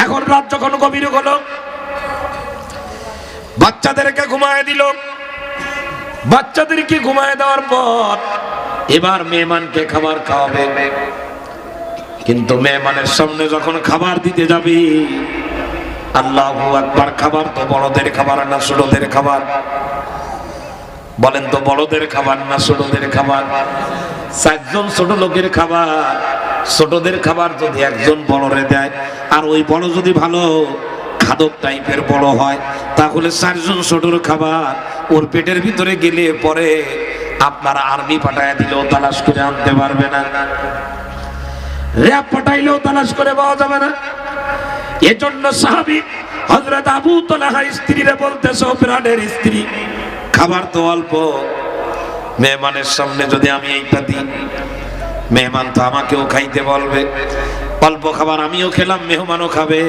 এখন রাত যখন গভীর হলো, বাচ্চাদেরকে ঘুমায় দিল। বাচ্চাদেরকে ঘুমায় দেওয়ার পর এবার মেহমানকে খাবার খাওয়াবে। কিন্তু মেহমানের সামনে যখন খাবার দিতে যাবে, আল্লাহু আকবার, খাবার তো বড়দের খাবার না ছোটদের খাবার? বলেন তো, বড়দের খাবার না ছোটদের খাবার? চারজন ছোট লোকের খাবার। ছোটদের খাবার যদি একজন বড়রে দেয়, আর ওই বড় যদি ভালো খাদক টাইপের বড় হয়, তাহলে চারজন ছোটর খাবার ওর পেটের ভিতরে গেলে পরে আপনার আর্মি পাঠায় দিলেও তালাশ করে আনতে পারবে না, র্যাব পাঠাইলেও তালাশ করে পাওয়া যাবে না। এজন্য সাহাবী হযরত আবু তালহা স্ত্রীরে বলতেছে, প্রাণের স্ত্রী, খাবার তো অল্প, মেহমানের সামনে যদি আমি এইটা দিই, মেহমান তো আমাকেও খাইতে বলবে। অল্প খাবার আমিও খেলাম, মেহমানও খাবে,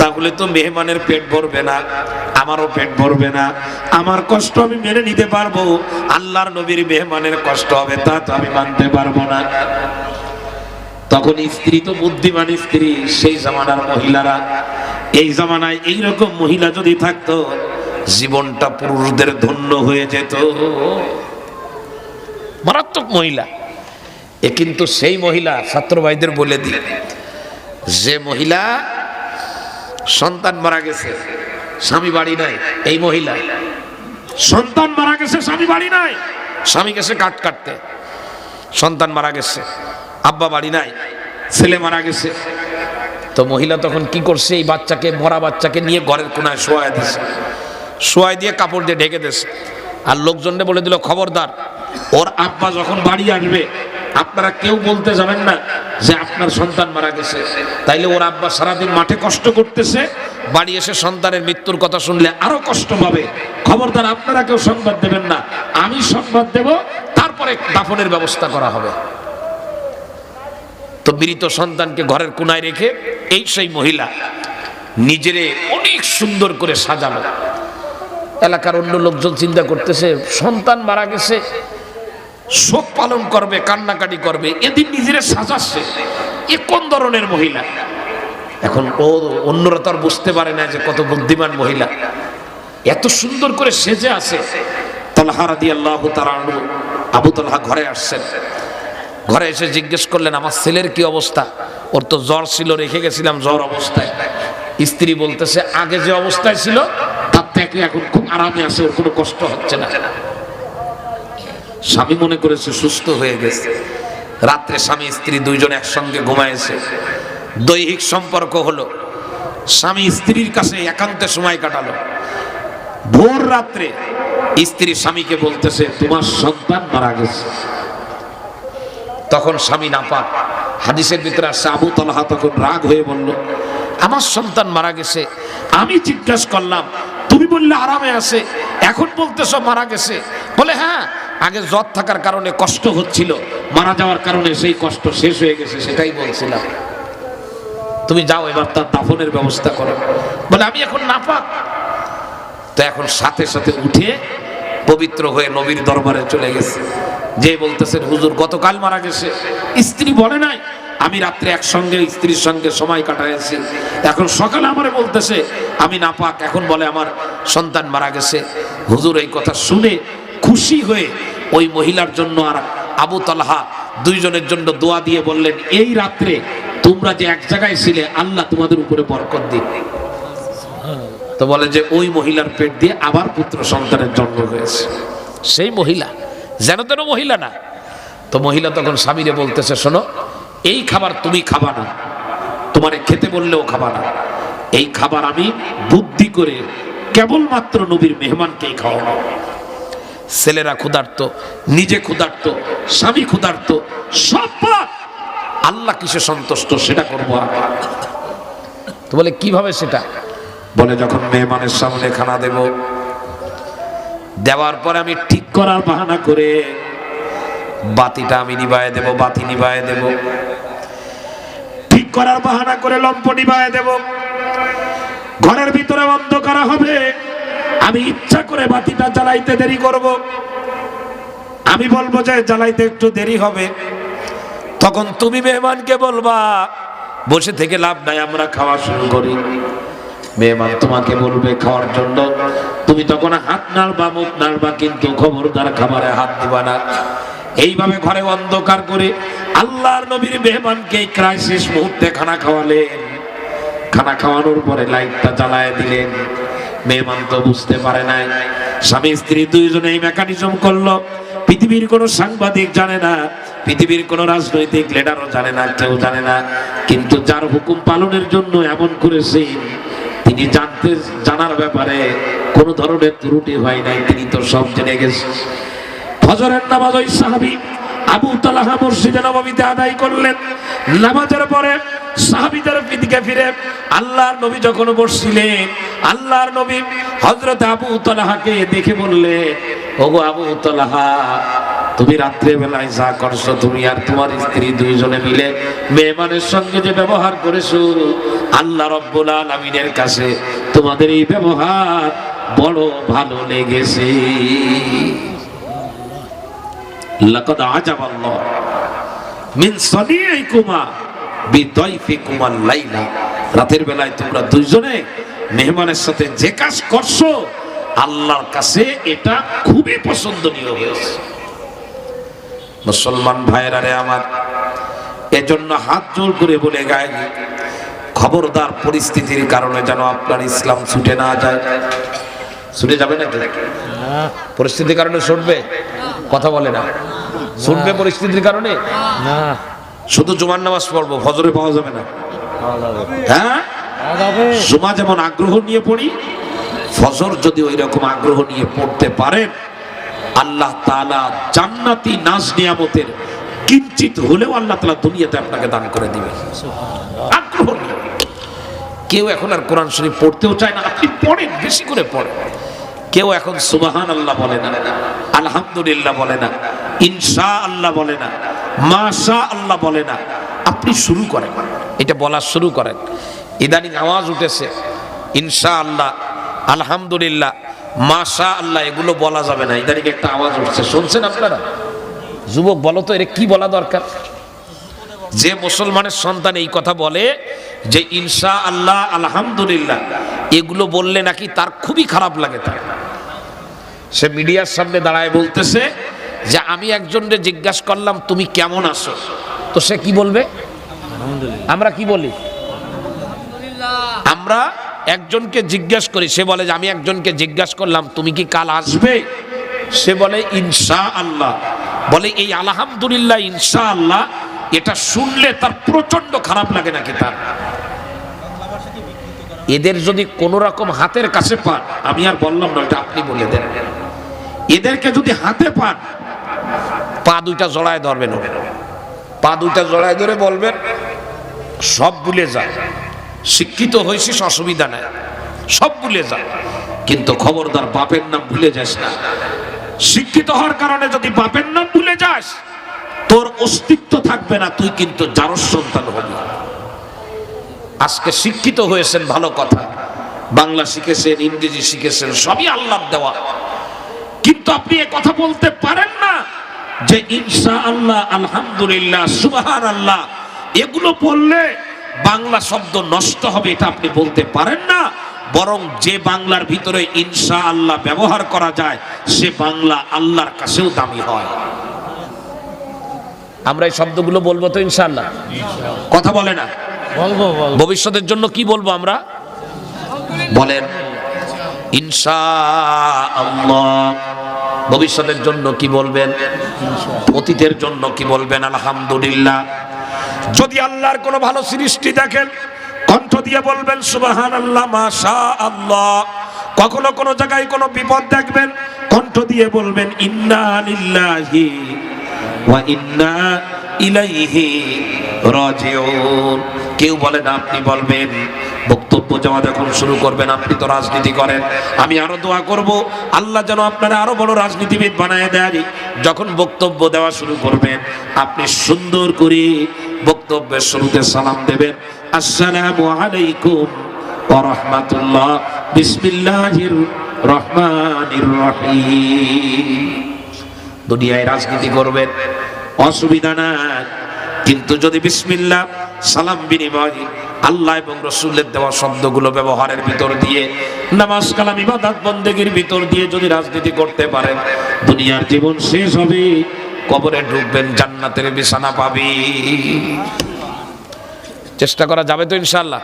তাহলে তো মেহমানের পেট ভরবে না, আমারও পেট ভরবে না। আমার কষ্ট আমি মেনে নিতে পারবো, আল্লাহর নবীর মেহমানের কষ্ট হবে তা তো আমি মানতে পারবো না। তখন স্ত্রী তো বুদ্ধিমান স্ত্রী, সেই জামানার মহিলারা, এই জামানায় এইরকম মহিলা যদি থাকতো, জীবনটা পুরুষদের ধন্য হয়ে যেত। মারাত্মক মহিলা এ। কিন্তু সেই মহিলা, ছাত্র ভাইদের বলে দিই, যে মহিলা সন্তান মারা গেছে, স্বামী বাড়ি নাই, এই মহিলা সন্তান মারা গেছে, স্বামী বাড়ি নাই, স্বামী গেছে কাঠ কাটতে, সন্তান মারা গেছে, আব্বা বাড়ি নাই, ছেলে মারা গেছে, তো মহিলা তখন কি করছে, এই বাচ্চাকে, মরা বাচ্চাকে নিয়ে ঘরের কোনায় শোয়ায় দিছে, শোয়াই দিয়ে কাপড় দিয়ে ঢেকে দিয়েছে। আর লোকজনকে বলে দিল, খবরদার, ওর আব্বা যখন বাড়ি আসবে আপনারা কেউ বলতে যাবেন না যে আপনার সন্তান মারা গেছে। তাইলে ওর আব্বা সারাদিন মাঠে কষ্ট করতেছে, বাড়ি এসে সন্তানের মৃত্যুর কথা শুনলে আরো কষ্ট পাবে। খবরদার, আপনারা কেউ সংবাদ দেবেন না, আমি সংবাদ দেব, তারপরে দাফনের ব্যবস্থা করা হবে। তো মৃত সন্তানকে ঘরের কোনায় রেখে এই সেই মহিলা নিজেরে অনেক সুন্দর করে সাজানো। এলাকার অন্য লোকজন চিন্তা করতেছে, সন্তান মারা গেছে, শোক পালন করবে, কান্নাকাটি করবে, এদিন নিজেরে সাজাচ্ছে, এ কোন ধরনের মহিলা? এখন ও, অন্যরা তো আর বুঝতে পারে না যে কত বুদ্ধিমান মহিলা, এত সুন্দর করে সেজে আছে। তালহা রাদিয়াল্লাহু তাআলা আনহু, আবু তালহা ঘরে আসছেন। ঘরে এসে জিজ্ঞেস করলেন, আমার ছেলের কি অবস্থা? ওর তো জ্বর ছিল, রেখে গেছিলাম জ্বর অবস্থায়। স্ত্রী বলতেছে, আগে যে অবস্থায় ছিল তার থেকে এখন খুব আরামে আছে, ওর কোনো কষ্ট হচ্ছে না। স্বামী মনে করেছে সুস্থ হয়ে গেছে। রাত্রে স্বামী স্ত্রী দুইজন একসঙ্গে ঘুমাইছে, দৈহিক সম্পর্ক হলো, স্বামী স্ত্রীর কাছে একান্তে সময় কাটালো। ভোর রাত্রে স্ত্রী স্বামীকে বলতেছে, তোমার সন্তান মারা গেছে। তখন স্বামী নাপাক, হাদিসের ভিতরে আসছে, আবু তালহা তখন রাগ হয়ে বলল, আমার সন্তান মারা গেছে, আমি জিজ্ঞাসা করলাম, তুমি বললে আরামে আছে, এখন বলতেছো মারা গেছে। বলে, হ্যাঁ, আগে জ্বর থাকার কারণে কষ্ট হচ্ছিল, মারা যাওয়ার কারণে সেই কষ্ট শেষ হয়ে গেছে, সেটাই বলছিলাম। তুমি যাও, এবার তার দাফনের ব্যবস্থা করো। বলে, আমি এখন নাপাক। তো এখন সাথে সাথে উঠে পবিত্র হয়ে নবীর দরবারে চলে গেছে, যে বলতেছেন, হুজুর গতকাল মারা গেছে। স্ত্রী বলে নাই, আমি রাত্রে একসঙ্গে স্ত্রীর সঙ্গে সময় কাটাইছি, এখন সকালে আমারে বলতেছে আমি নাপাক, এখন বলে আমার সন্তান মারা গেছে। হুজুর এই কথা শুনে খুশি হয়ে ওই মহিলার জন্য আর আবু তালহা দুইজনের জন্য দোয়া দিয়ে বললেন, এই রাত্রে তোমরা যে এক জায়গায় ছিলে, আল্লাহ তোমাদের উপরে বরকত দিন। তো বলে যে ওই মহিলার পেট দিয়ে আবার পুত্র সন্তানের জন্ম হয়েছে। সেই মহিলা যেন তেন মহিলা না। তো মহিলা তখন স্বামীরে বলতেছে, শোনো, এই খাবার তুমি খাবা না, তোমারে খেতে বললেও খাবা না, এই খাবার আমি বুদ্ধি করে কেবলমাত্র নবীর মেহমানকেই খাওয়াবো। ছেলেরা ক্ষুধার্ত, নিজে ক্ষুধার্ত, স্বামী ক্ষুধার্ত, সব আল্লাহ কিসে সন্তুষ্ট সেটা করবো আমি। তো বলে, কিভাবে সেটা? বলে, যখন মেহমানের সামনে খানা দেব, দেওয়ার পরে আমি ঠিক করার বাহানা করে বাতিটা আমি নিভায়ে দেব, বাতি নিভায়ে দেব, ঠিক করার বাহানা করে লম্প নিভায়ে দেব, ঘরের ভিতরে অন্ধকার হবে, আমি ইচ্ছা করে বাতিটা জ্বালাইতে দেরি করব। আমি বলবো যে জ্বালাইতে একটু দেরি হবে, তখন তুমি মেহমানকে বলবা, বসে থেকে লাভ নাই, আমরা খাওয়া শুরু করি। মেহমান তোমাকে বলবে খাওয়ার জন্য, তুমি তখন হাত নাড়বা, মুখ নাড়বা, কিন্তু খবরদার খাবারে হাত দিবা না। এইভাবে ঘরে অন্ধকার করে আল্লাহর নবীর মেহমানকে ক্রাইসিস মুহূর্তে খানা খাওয়ালেন। খানা খাওয়ানোর পরে লাইটটা জ্বালায় দিলেন। মেহমান তো বুঝতে পারে নাই, স্বামী স্ত্রী দুইজনে এই মেকানিজম করলো। পৃথিবীর কোনো সাংবাদিক জানে না, পৃথিবীর কোনো রাজনৈতিক লিডারও জানে না, কেউ জানে না, কিন্তু যার হুকুম পালনের জন্য এমন করেছেন, তিনি জানার ব্যাপারে কোনো ধরনের ত্রুটি হয় নাই, তিনি তো সব জেনে গেছেন। ফজরের নামাজ ওই সাহাবী আবু তালহা মসজিদে নববীতে আদায় করলেন। নামাজের পরে সাহাবীদের দিকে ফিরে আল্লাহর নবী যখন বসছিলেন, আল্লাহর নবী হযরত আবু তালহাকে দেখে বললেন, ওগো আবু তালহা, তুমি রাত্রে বেলায় যা করছো, তুমি আর তোমার স্ত্রী দুইজনে মিলে মেহমানের সঙ্গে যে ব্যবহার করেছো, আল্লাহ রাব্বুল আলামিনের কাছে তোমাদের এই ব্যবহার বড় ভালো লেগেছে। লাকাদ আজাবাল্লাহ মিন সানিইকুমা বিদাইফিকুমাল লাইলা। রাতের বেলায় তোমরা দুইজনে মেহমানের সাথে যে কাজ করছো, আল্লাহর কাছে এটা খুবই পছন্দনীয় হয়েছে। মুসলমান ভাইরা রে আমার, এজন্য হাত জোর করে বলে গায়, খবরদার পরিস্থিতির কারণে যেন আপনার ইসলাম ছুটে না যায়। ছুটে যাবে নাকি? পরিস্থিতির কারণে ছুটবে? কথা বলে না। ছুটবে পরিস্থিতির কারণে না। শুধু জুমার নামাজ পড়বো, ফজরে পাওয়া যাবে না। হ্যাঁ, জুমা যেমন আগ্রহ নিয়ে পড়ি, ফজর যদি ওই রকম আগ্রহ নিয়ে পড়তে পারেন, আল্লাহ তাআলা জান্নাতি নাজ নিয়ামতের কিঞ্চিত হলেও আল্লাহ তাআলা দুনিয়াতে আপনাকে দান করে দিবেন। আগ্রহ নিয়ে কেউ এখন আর কোরআন শরীফ পড়তেও চায় না। আপনি পড়েন, বেশি করে পড়েন। কেউ এখন সুবহানাল্লাহ বলে না, আলহামদুলিল্লাহ বলে না, ইনশাআল্লাহ বলে না, মাশাআল্লাহ বলে না। আপনি শুরু করেন, এটা বলা শুরু করেন। ইদানিং আওয়াজ উঠেছে ইনশাআল্লাহ, আলহামদুলিল্লাহ, মাশাআল্লাহ, এগুলো বলা যাবে না। ইদানিং একটা আওয়াজ উঠছে, শুনছেন আপনারা? যুবক বলো তো, এর কি বলা দরকার? যে মুসলমানের সন্তান এই কথা বলে যে ইনশাআল্লাহ, আলহামদুলিল্লাহ, এগুলো বললে নাকি তার খুবই খারাপ লাগে। তার সে মিডিয়ার সামনে দাঁড়ায় বলতেছে যে আমি একজনকে জিজ্ঞাসা করলাম তুমি কেমন আছো, তো সে কি বলবে? আমরা কি বলি? আমরা একজনকে জিজ্ঞাসা করি, সে বলে যে আমি একজনকে জিজ্ঞাসা করলাম তুমি কি কাল আসবে, সে বলে ইনশাআল্লাহ। বলে এই আলহামদুলিল্লাহ, ইনশাআল্লাহ, এটা শুনলে তার প্রচন্ড খারাপ লাগে নাকি তার? এদের যদি কোন রকম হাতের কাছে পান, আমি আর বললাম না, এটা আপনি বলে দেন, এদেরকে যদি হাতে পান, পা দুইটা জড়ায় ধরবেন, পা দুইটা জড়ায় ধরে বলবেন সব ভুলে যায়, শিক্ষিত হয়েছিস অসুবিধা নাই, সব ভুলে যা, কিন্তু খবরদার বাপের নাম ভুলে যাস না। শিক্ষিত হওয়ার কারণে যদি বাপের নাম ভুলে যাস, তোর অস্তিত্ব থাকবে না, তুই কিন্তু জারজ সন্তান হবি। আজকে শিক্ষিত হয়েছেন, ভালো কথা, বাংলা শিখেছেন, ইংরেজি শিখেছেন, সবই আল্লাহর দেওয়া, কিন্তু আপনি এ কথা বলতে পারেন না যে ইনশাআল্লাহ, আলহামদুলিল্লাহ, সুবহানাল্লাহ, এগুলো বললে বাংলা শব্দ নষ্ট হবে, এটা আপনি বলতে পারেন না। বরং যে বাংলার ভিতরে ইনশাআল্লাহ ব্যবহার করা যায়, সে বাংলা আল্লাহর কাছেও দামি হয়। আমরা এই শব্দগুলো বলবো তো ইনশাআল্লাহ? কথা বলে না? ভবিষ্যতের জন্য কি বলবো আমরা? বলেন ইনশাআল্লাহ। ভবিষ্যতের জন্য কি বলবেন? অতীতের জন্য কি বলবেন? আলহামদুলিল্লাহ। যদি আল্লাহর কোনো ভালো সৃষ্টি দেখেন, কণ্ঠ দিয়ে বলবেন সুবহানাল্লাহ, মাশাআল্লাহ। কখনো কোনো জায়গায় কোনো বিপদ দেখবেন, কণ্ঠ দিয়ে বলবেন ইন্না লিল্লাহি ওয়া ইন্না ইলাইহি রাজিউন। কেউ বলে না, আপনি বলবেন। বক্তব্য যাওয়া যখন শুরু করবেন, আপনি তো রাজনীতি করেন, আমি আরো দোয়া করব আল্লাহ যেন আপনারা আরো বড় রাজনীতিবিদ বানায় দেয়। যখন বক্তব্য দেওয়া শুরু করবেন, আপনি সুন্দর করে বক্তব্যের শুরুতে সালাম দেবেন, আসসালামু আলাইকুম ওয়া রাহমাতুল্লাহ, বিসমিল্লাহির রহমানির রহিম। দুনিয়ায় রাজনীতি করবেন, অসুবিধা নাই, কিন্তু যদি বিসমিল্লাহ সালাম বিনিময়, আল্লাহ এবং রসুলের দেওয়া শব্দগুলো ব্যবহারের ভিতর দিয়ে, নামাজ কালাম ইবাদত বন্দেগীর ভিতর দিয়ে যদি রাজনীতি করতে পারেন, দুনিয়ার জীবন শেষ হবে, কবরে ঢুকবেন, জান্নাতের বিছানা পাবি। চেষ্টা করা যাবে তো ইনশাআল্লাহ?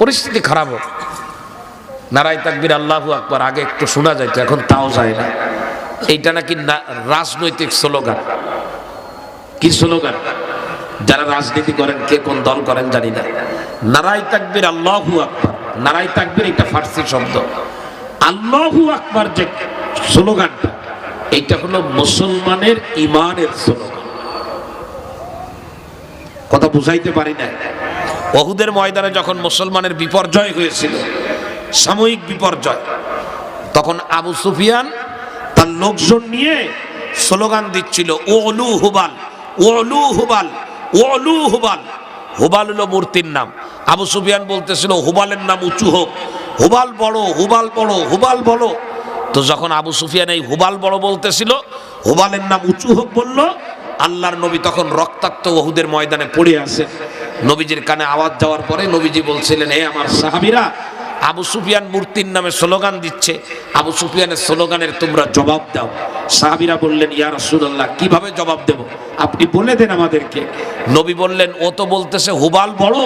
পরিস্থিতি খারাপ হোক, নারায়ে তাকবীর আল্লাহু আকবার আগে একটু শোনা যাইতো, এখন তাও যায় না। এইটা নাকি রাজনৈতিক স্লোগান। কি স্লোগান? যারা রাজনীতি করেন, কে কোন দল করেন জানি না, নারায়ে তাকবীর আল্লাহু আকবার, নারায়ে তাকবীর এটা ফার্সি শব্দ, আল্লাহু আকবার যে স্লোগানটা, এইটা হলো মুসলমানের ঈমানের স্লোগান। কথা বুঝাইতে পারি না? উহুদের ময়দানে যখন মুসলমানের বিপর্যয় হয়েছিল, সাময়িক বিপর্যয়, তখন আবু সুফিয়ান তার লোকজন নিয়ে স্লোগান দিচ্ছিল, ওলু হুবাল, ওলু হুবাল, ওলু হুবাল। হুবাল হলো মূর্তির নাম। আবু সুফিয়ান বলতেছিল হুবালের নাম উঁচু হোক, হুবাল বড়, হুবাল বড়, হুবাল বড়। তো যখন আবু সুফিয়ান এই হুবাল বড় বলতেছিল, হুবালের নাম উঁচু হোক বলল, আল্লাহর নবী তখন রক্তাক্ত উহুদের ময়দানে পড়ে আছে। নবীজির কানে আওয়াজ যাওয়ার পরে নবীজি বলছিলেন, হে আমার সাহাবীরা, আবু সুফিয়ান মূর্তির নামে স্লোগান দিচ্ছে, আবু সুফিয়ানের স্লোগানের তোমরা জবাব দাও। সাহাবীরা বললেন, ইয়া রাসূলুল্লাহ, কিভাবে জবাব দেব, আপনি বলে দেন আমাদেরকে। নবী বললেন, ও তো বলতেছে হুবাল বড়,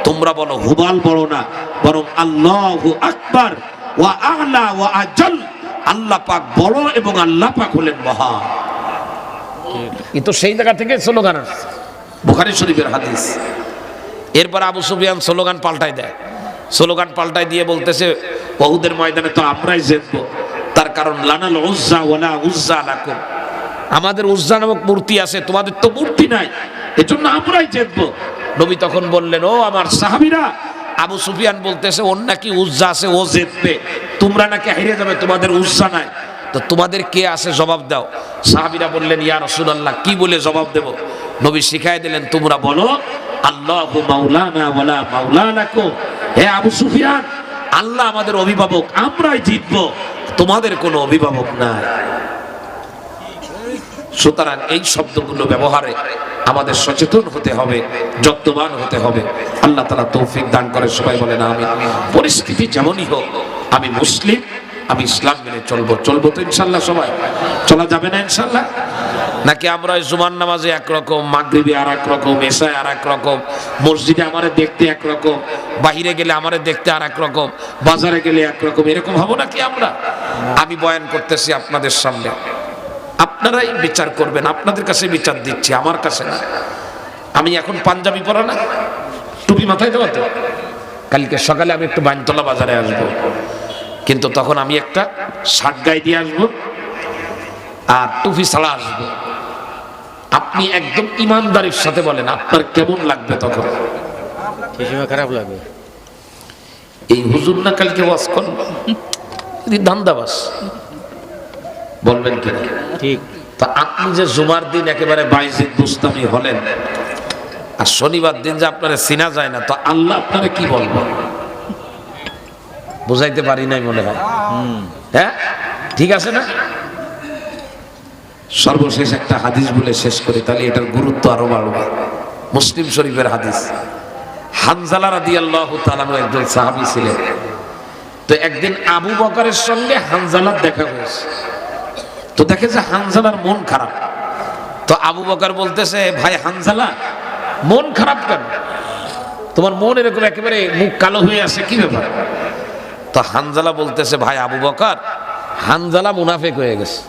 তোমরা বলো হুবাল বড় না, বরং আল্লাহু আকবার ওয়া আ'লা ওয়া আজাল, আল্লাহ পাক বড় এবং আল্লাহ পাক হলেন মহান। এই তো সেই জায়গা থেকে স্লোগান আসছে, বুখারী শরীফের হাদিস। এরপর আবু সুফিয়ান স্লোগান পাল্টায় দেয়, স্লোগান পাল্টায় দিয়ে বলতেছে, উহুদের ময়দানে তো আমরাই জিতবো, তার কারণ লানাল উজ্জা ওয়ালা উজ্জা লাকুম, আমাদের উজ্জা নামক মূর্তি আছে, তোমাদের তো মূর্তি নাই, এজন্য আমরাই জিতবো। নবী তখন বললেন, ও আমার সাহাবীরা, আবু সুফিয়ান বলতেছে ওর নাকি উজ্জা আছে, ও জিতবে, তোমরা নাকি হেরে যাবে, তোমাদের উজ্জা নাই, তো তোমাদের কে আছে জবাব দাও। সাহাবীরা বললেন, ইয়া রাসূলুল্লাহ, কি বলে জবাব দেব? নবী শিখাই দিলেন, তোমরা বলো আল্লাহু মাওলানা ওয়ালা মাওলা লাকুম, হে আবু সুফিয়ান, আল্লাহ আমাদের অভিভাবক, আমরাই জিতবো, তোমাদের কোনো অভিভাবক নাই। সুতরাং এই শব্দগুলো ব্যবহারে আমাদের সচেতন হতে হবে, যত্নবান হতে হবে। আল্লাহ তাআলা তৌফিক দান করে, সবাই বলেন আমিন। পরিস্থিতি যেমনই হোক, আমি মুসলিম, আমি ইসলাম মেনে চলবো। চলবো তো ইনশাল্লাহ? সবাই চলা যাবে না ইনশাল্লাহ? নাকি আমরা জুমার নামাজে একরকম, মাগরিবে আর এক রকম, এশায় আর এক রকম, মসজিদে আমারে দেখতে একরকম, বাহিরে গেলে আমারে দেখতে আর এক রকম, বাজারে গেলে একরকম, এরকম হবো নাকি আমরা? আমি বয়ান করতেছি আপনাদের সামনে, আপনারাই বিচার করবেন, আপনাদের কাছে বিচার দিচ্ছি, আমার কাছে না। আমি এখন পাঞ্জাবি পরা না, টুপি মাথায় দেওয়া তো, কালকে সকালে আমি একটু বাইনতলা বাজারে আসবো, কিন্তু তখন আমি একটা শার্ট গায়ে দিয়ে আসবো আর টুপি ছাড়া আসবো। আপনি একদম ইমানদারির সাথে বলেন, আপনার কেমন লাগবে তখন? খারাপ লাগবে। এই হুজুর না কালকে ওয়াজ করবো, ধান্দাবাস বলবেন কিনা? ঠিক। তা আপনি যে জুমার দিন একেবারে বাইজিদ বুস্তামি হলেন, আর শনিবার দিন যে আপনারা চিনা যায় না, তো আল্লাহ আপনারা কি বলবেন? বুঝাইতে পারি নাই মনে হয়। হ্যাঁ, ঠিক আছে না? সর্বশেষ একটা হাদিস বলে শেষ করি, তাহলে এটার গুরুত্ব আরো বাড়বে। মুসলিম শরীফের হাদিস। হানজালা রাদিয়াল্লাহু তাআলা একজন সাহাবী ছিলেন। তো একদিন আবু বকরের সঙ্গে হানজালার দেখা হয়েছে। তো দেখে যে হানজালার মন খারাপ। তো আবু বকর বলতেছে, ভাই হানজালা, মন খারাপ কেন? তোমার মন এরকম একেবারে মুখ কালো হয়ে আছে, কি ব্যাপার? তো হানজালা বলতেছে, ভাই আবু বকর, হানজালা মুনাফিক হয়ে গেছে।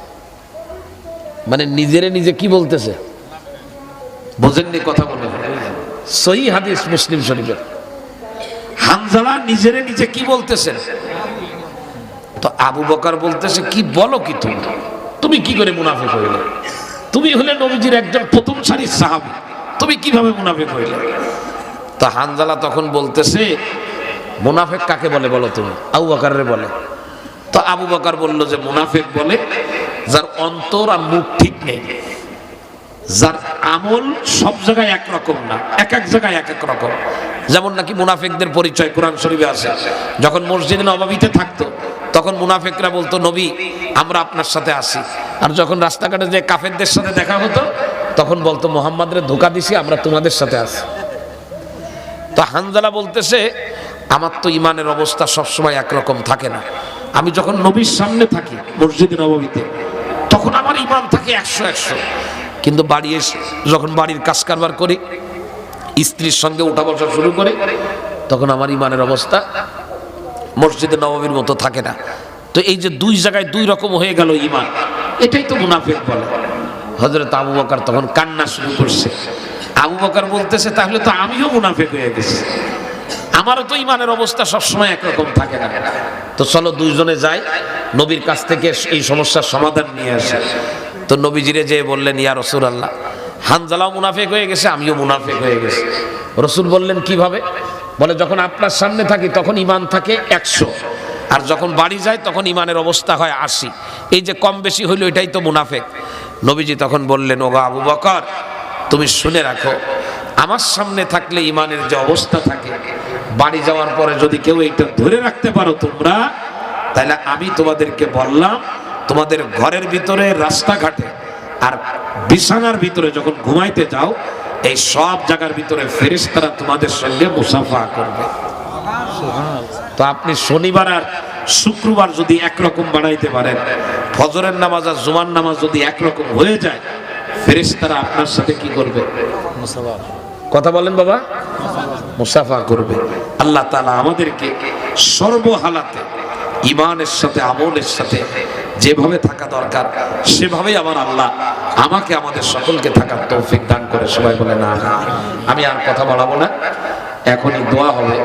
মানে নিজেরে নিজে কি বলতেছে, বোঝেননি কথা বলে? সহিহ হাদিস মুসলিম শরীফের। হানজালা নিজেরে নিজে কি বলতেছে? তো আবু বকর বলতেছে, কি বলো কি তুমি? তুমি কি করে মুনাফিক হইলে? তুমি হলে নবীজির একজন প্রথম সারির সাহাবী, তুমি কিভাবে মুনাফিক হইলে? তো হানজালা তখন বলতেছে, মুনাফিক কাকে বলে বলো তুমি? আবু বকরের বলে। তো আবু বকর বলল যে মুনাফিক বলে যার অন্তর আর মুখ ঠিক নেই, যার আমল সব জায়গায় একরকম না, এক এক জায়গায় এক এক রকম। যেমন নাকি মুনাফিকদের পরিচয় কোরআন শরীফে আছে। যখন মসজিদে নববীতে থাকতো, তখন মুনাফিকরা বলতো, নবী আমরা আপনার সাথে আসি। আর যখন রাস্তাঘাটে যে কাফেরদের সাথে দেখা হতো, তখন বলতো মোহাম্মদরে ধোঁকা দিছি, আমরা তোমাদের সাথে আছি। তো হানজালা বলতেছে আমার তো ইমানের অবস্থা সবসময় একরকম থাকে না। আমি যখন নবীর সামনে থাকি মসজিদে নববীতে, তখন আমার ইমান থাকে 100 কিন্তু বাড়ি এসে যখন বাড়ির কাজ কারবার করি, স্ত্রীর সঙ্গে উঠা বসা শুরু করে, তখন আমার ইমানের অবস্থা মসজিদে নববীর মতো থাকে না। তো এই যে দুই জায়গায় দুই রকম হয়ে গেল ইমান, এটাই তো মুনাফিক বলে। হযরত আবু বকর তখন কান্না শুরু করছে। আবু বকর বলতেছে তাহলে তো আমিও মুনাফিক হয়ে গেছি, আমারও তো ইমানের অবস্থা সবসময় একরকম থাকে না। তো চলো দুইজনে যাই, নবীর কাছ থেকে এই সমস্যার সমাধান নিয়ে আসে। তো নবীজিরে যেয়ে বললেন, ইয়া রাসূলুল্লাহ, হানজালাও মুনাফিক হয়ে গেছে, আমিও মুনাফিক হয়ে গেছি। রাসূল বললেন কিভাবে? বলে যখন আপনার সামনে থাকি তখন ইমান থাকে 100, আর যখন বাড়ি যায় তখন ইমানের অবস্থা হয় 80। এই যে কম বেশি হইলো এটাই তো মুনাফিক। নবীজি তখন বললেন, ওগো আবু বকর, তুমি শুনে রাখো, আমার সামনে থাকলে ইমানের যে অবস্থা থাকে, বাড়ি যাওয়ার পরে যদি কেউ এইটা ধরে রাখতে পারো তোমরা, তাহলে আমি তোমাদেরকে বললাম, তোমাদের ঘরের ভিতরে, রাস্তাঘাটে আর বিছানার ভিতরে যখন ঘুমাইতে যাও, এই সব জায়গার ভিতরে ফেরেশতারা তোমাদের সঙ্গে মুসাফা করবে। তো আপনি শনিবার আর শুক্রবার যদি একরকম বানাইতে পারেন, ফজরের নামাজ আর জুমার নামাজ যদি একরকম হয়ে যায়, ফেরেশতারা আপনার সাথে কি করবে? কথা বলেন বাবা, মুসাফা করবে। আল্লাহ তাআলা আমাদেরকে সর্বহালাতে ইমানের সাথে আমলের সাথে যেভাবে থাকা দরকার সেভাবেই আমার আল্লাহ আমাকে আমাদের সকলকে থাকার তৌফিক দান করে। সবাই বলে না। আমি আর কথা বাড়াবো না, এখনই দোয়া হবে।